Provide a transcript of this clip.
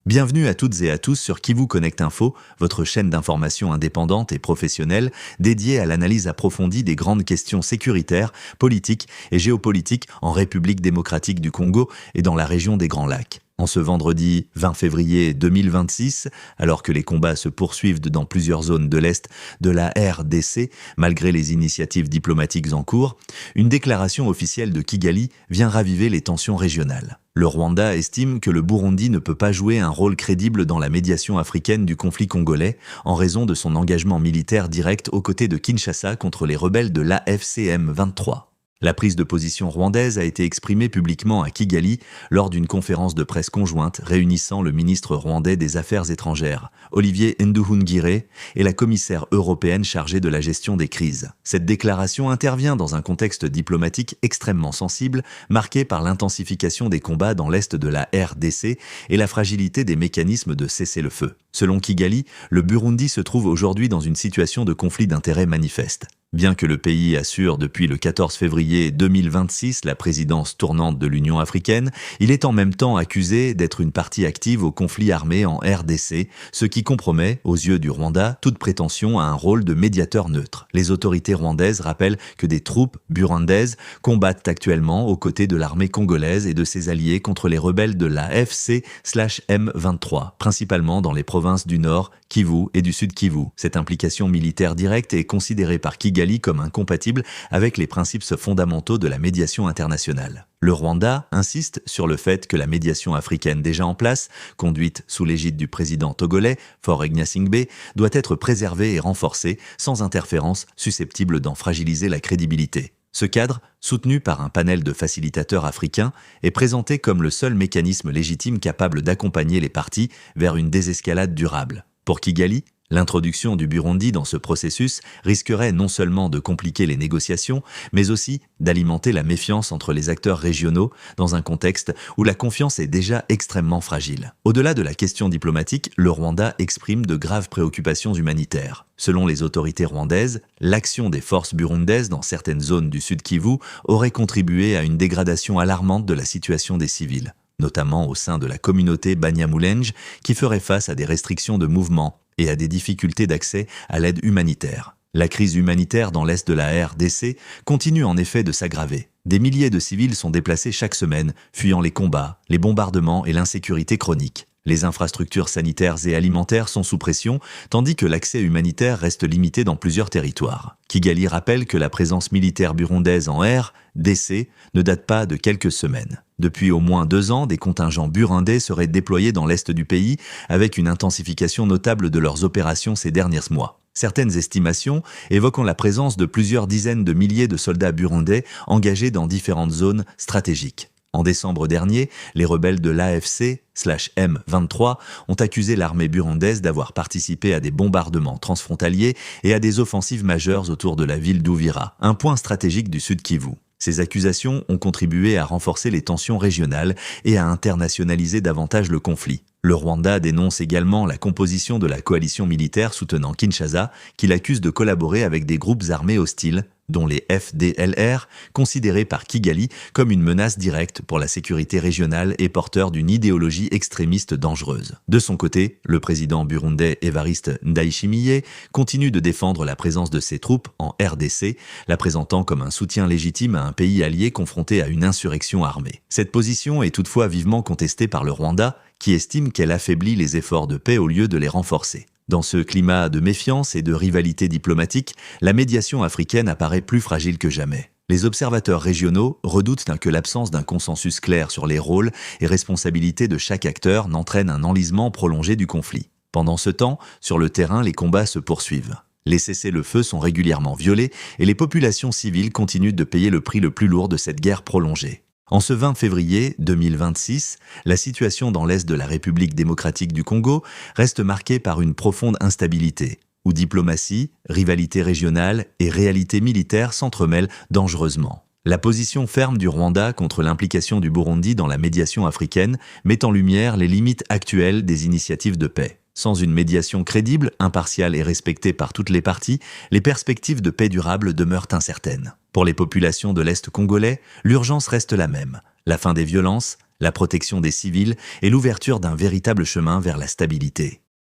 Bienvenue à toutes et à tous sur Kivu Connect Info, votre chaîne d'information indépendante et professionnelle dédiée à l'analyse approfondie des grandes questions sécuritaires, politiques et géopolitiques en République démocratique du Congo et dans la région des Grands Lacs. En ce vendredi 20 février 2026, alors que les combats se poursuivent dans plusieurs zones de l'Est de la RDC, malgré les initiatives diplomatiques en cours, une déclaration officielle de Kigali vient raviver les tensions régionales. Le Rwanda estime que le Burundi ne peut pas jouer un rôle crédible dans la médiation africaine du conflit congolais en raison de son engagement militaire direct aux côtés de Kinshasa contre les rebelles de l'AFC M23. La prise de position rwandaise a été exprimée publiquement à Kigali lors d'une conférence de presse conjointe réunissant le ministre rwandais des Affaires étrangères, Olivier Nduhungirehe, et la commissaire européenne chargée de la gestion des crises. Cette déclaration intervient dans un contexte diplomatique extrêmement sensible, marqué par l'intensification des combats dans l'est de la RDC et la fragilité des mécanismes de cessez-le-feu. Selon Kigali, le Burundi se trouve aujourd'hui dans une situation de conflit d'intérêts manifeste. Bien que le pays assure depuis le 14 février 2026 la présidence tournante de l'Union africaine, il est en même temps accusé d'être une partie active au conflit armé en RDC, ce qui compromet, aux yeux du Rwanda, toute prétention à un rôle de médiateur neutre. Les autorités rwandaises rappellent que des troupes burundaises combattent actuellement aux côtés de l'armée congolaise et de ses alliés contre les rebelles de la FC/M23, principalement dans les provinces du Nord, Kivu et du Sud Kivu. Cette implication militaire directe est considérée par Kigali comme incompatible avec les principes fondamentaux de la médiation internationale. Le Rwanda insiste sur le fait que la médiation africaine déjà en place, conduite sous l'égide du président togolais, Faure Gnassingbé, doit être préservée et renforcée sans interférence susceptible d'en fragiliser la crédibilité. Ce cadre, soutenu par un panel de facilitateurs africains, est présenté comme le seul mécanisme légitime capable d'accompagner les parties vers une désescalade durable. Pour Kigali, l'introduction du Burundi dans ce processus risquerait non seulement de compliquer les négociations, mais aussi d'alimenter la méfiance entre les acteurs régionaux dans un contexte où la confiance est déjà extrêmement fragile. Au-delà de la question diplomatique, le Rwanda exprime de graves préoccupations humanitaires. Selon les autorités rwandaises, l'action des forces burundaises dans certaines zones du Sud Kivu aurait contribué à une dégradation alarmante de la situation des civils, notamment au sein de la communauté Banyamulenge qui ferait face à des restrictions de mouvement et à des difficultés d'accès à l'aide humanitaire. La crise humanitaire dans l'est de la RDC continue en effet de s'aggraver. Des milliers de civils sont déplacés chaque semaine, fuyant les combats, les bombardements et l'insécurité chronique. Les infrastructures sanitaires et alimentaires sont sous pression, tandis que l'accès humanitaire reste limité dans plusieurs territoires. Kigali rappelle que la présence militaire burundaise en RDC ne date pas de quelques semaines. Depuis au moins 2 ans, des contingents burundais seraient déployés dans l'est du pays, avec une intensification notable de leurs opérations ces derniers mois. Certaines estimations évoquent la présence de plusieurs dizaines de milliers de soldats burundais engagés dans différentes zones stratégiques. En décembre dernier, les rebelles de l'AFC/M23 ont accusé l'armée burundaise d'avoir participé à des bombardements transfrontaliers et à des offensives majeures autour de la ville d'Uvira, un point stratégique du Sud Kivu. Ces accusations ont contribué à renforcer les tensions régionales et à internationaliser davantage le conflit. Le Rwanda dénonce également la composition de la coalition militaire soutenant Kinshasa, qu'il accuse de collaborer avec des groupes armés hostiles, dont les FDLR, considérés par Kigali comme une menace directe pour la sécurité régionale et porteurs d'une idéologie extrémiste dangereuse. De son côté, le président burundais Evariste Ndayishimiye continue de défendre la présence de ses troupes en RDC, la présentant comme un soutien légitime à un pays allié confronté à une insurrection armée. Cette position est toutefois vivement contestée par le Rwanda, qui estime qu'elle affaiblit les efforts de paix au lieu de les renforcer. Dans ce climat de méfiance et de rivalité diplomatique, la médiation africaine apparaît plus fragile que jamais. Les observateurs régionaux redoutent que l'absence d'un consensus clair sur les rôles et responsabilités de chaque acteur n'entraîne un enlisement prolongé du conflit. Pendant ce temps, sur le terrain, les combats se poursuivent. Les cessez-le-feu sont régulièrement violés et les populations civiles continuent de payer le prix le plus lourd de cette guerre prolongée. En ce 20 février 2026, la situation dans l'est de la République démocratique du Congo reste marquée par une profonde instabilité, où diplomatie, rivalité régionale et réalité militaire s'entremêlent dangereusement. La position ferme du Rwanda contre l'implication du Burundi dans la médiation africaine met en lumière les limites actuelles des initiatives de paix. Sans une médiation crédible, impartiale et respectée par toutes les parties, les perspectives de paix durable demeurent incertaines. Pour les populations de l'Est congolais, l'urgence reste la même: la fin des violences, la protection des civils et l'ouverture d'un véritable chemin vers la stabilité.